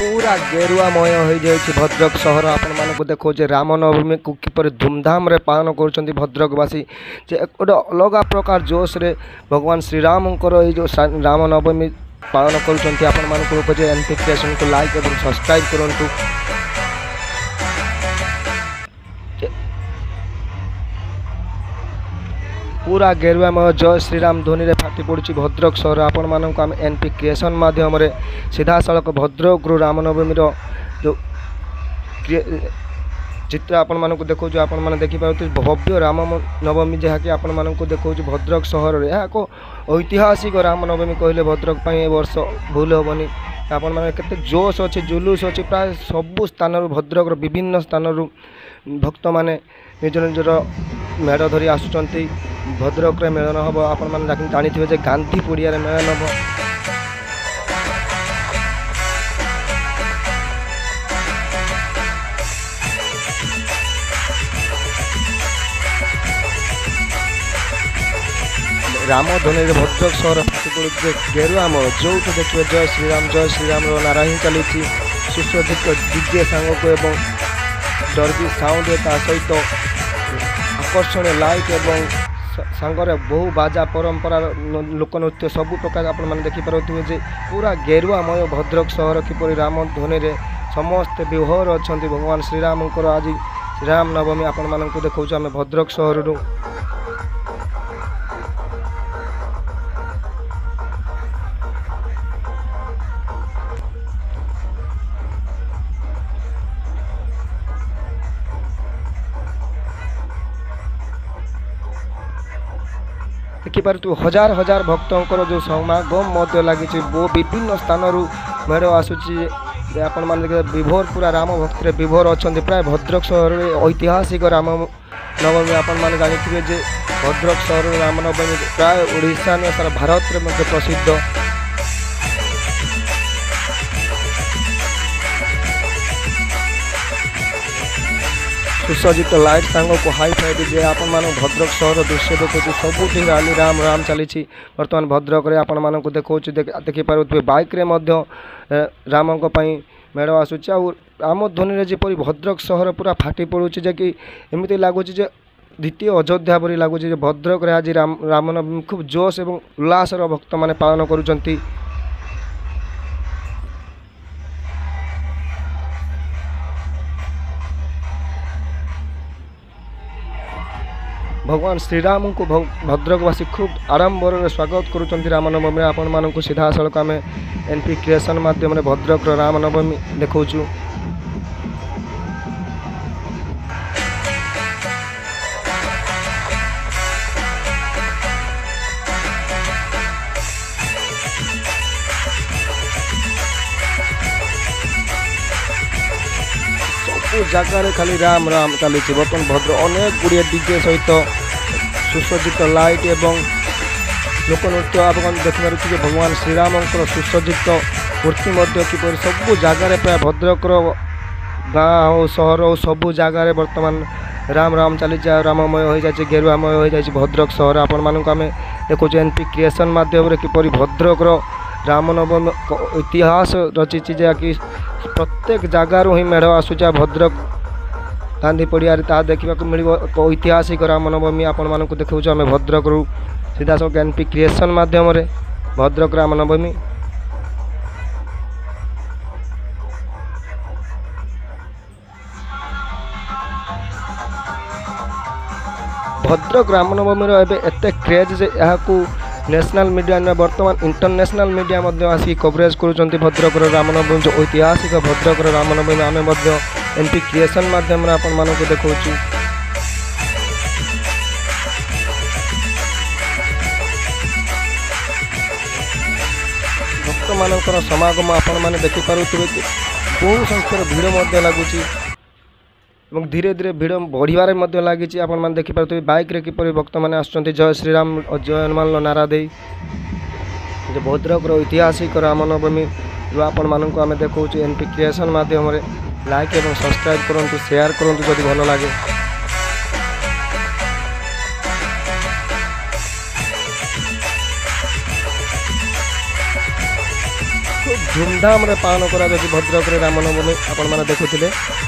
पूरा गेरुआमय हो जाए भद्रक सहर आपण देखो रामनवमी को किपर धूमधाम रे पालन कर भद्रकवासी जे गोटे अलग प्रकार जोश रे भगवान श्रीराम जो रामनवमी पालन कर एनपी क्रिएशन को लाइक और सब्सक्राइब करूँ। पूरा गेरुआमय जय श्रीराम ध्वनि रे फाटी पड़ी भद्रक सहर आपण मानक आम एनपी क्रिएशन माध्यम सीधा सड़क भद्रक रामनवमी जो चित्र आपण मानक देखो आपण मैंने देखिपे भव्य रामनवमी जहाँकि आपण मानक देखो भद्रक सहर यह एक ऐतिहासिक रामनवमी कहले भद्रक ए वर्ष भूल हेनी आपण मैंने केते जोश अच्छे जुलूस अच्छे प्राय सबु स्थान भद्रक विभिन्न स्थान भक्त मैंने निज निजर मेढ़ धरी आसुंच भद्रक मेलन हम आपण मैंने जानी थे गांधी पड़िया मेलन हम रामधनी भद्रक सहर फाटी पड़े गेरुआमय जो देखिए जय श्रीराम नारा ही चली सुसज्जित डीजे सांग को एवं डरबी साउंड सहित आकर्षण लाइट एवं सांगरे बहु बाजा परंपरा लोकनृत्य सबु प्रकार आपने देखिपे जे पूरा गेरुआमय भद्रक सहर किपर रामधनी रे समस्त विभोर अच्छा भगवान श्रीराम आज रामनवमी आपण मानक देखा आम भद्रक सहर देखिपार हजार हजार भक्तों जो समागम लगी वो विभिन्न स्थान मेढ़ आसूची आपण मैंने विभोर पूरा राम भक्त विभोर अच्छा प्राय भद्रक सहर ऐतिहासिक रामनवमी आपण मैंने जानी जे भद्रक सहर रामनवमी प्राय ओडिशा में सारा भारत में प्रसिद्ध सुसज्जित लाइट सांग को हाई फाई डीजे आपण मान भद्रक सहर दृश्य देखो सबुठी राली राम राम चली बर्तमान भद्रक आपण मान देखो देखिपे बाइक रे मध्य राम मेढ़ आसूची आम ध्वनि जपरी भद्रक सहर पूरा फाटी पड़ुची जे कि एमती लगुच द्वितीय अयोध्या परी लगुच भद्रक रे आज रामनवमी खूब जोश एवं उल्लासर भक्त मैंने पालन करुँच। भगवान श्रीराम को भद्रकवासी खूब आडंबर स्वागत करुँच रामनवमी आपण मानक सीधा सड़क आम एनपी क्रिएशन माध्यम भद्रक रामनवमी देखा सब जगार खाली राम राम चली बर्तमान भद्र अनेक गुड़िया डीजे सहित सुसज्जित लाइट एवं लोकनृत्य आप देखिपे भगवान श्रीराम सुसज्जित मूर्ति किपर सबू जगार प्राय भद्रक गाँ हो सहर हो सबू जगार बर्तमान राम राम चली राममय हो जाए गेरुआमय हो जाए भद्रक सहर आपण मानक आम देखो एनपी क्रिएशन माध्यम कि भद्रक रामनवमी इतिहास रची कि प्रत्येक जगार ही मेढ़ आसूचा भद्रक गांधी पड़िया देखा मिल ऐतिहासिक रामनवमी आपण मानक देखा आम भद्रक सीधा सब एनपी क्रिएशन माध्यम भद्रक रामनवमी भद्रक रामनवमी एते क्रेज जे यहाँ नेशनल मीडिया में बर्तमान इंटरनेशनल मीडिया आसिक कवरेज करुँच भद्रक रामनवमी जो ऐतिहासिक भद्रक रामनवमी आम एनपी क्रिएशन माध्यम आपण मानक देखा भक्त मानकर समागम आपण मैंने देखिपे बहु संख्यार भीड़ लगुच धीरे धीरे भीड़ बढ़िबार लगी आपण मैंने देखिपे बाइक रे किपर भक्त मैंने आसुँच जय श्रीराम जय हनुमान नारा दे भद्रक ऐतिहासिक रामनवमी जो आपण मानक आम देखा एनपी क्रिएशन माध्यम लाइक एवं सब्सक्राइब करूँ शेयर करूँ जदि भल लगे। ଧୁମଧାମରେ ପାଳନ କରାଯାଉଛି ଭଦ୍ରକରେ ରାମନବମୀ ଆପଣମାନେ ଦେଖୁଥିଲେ।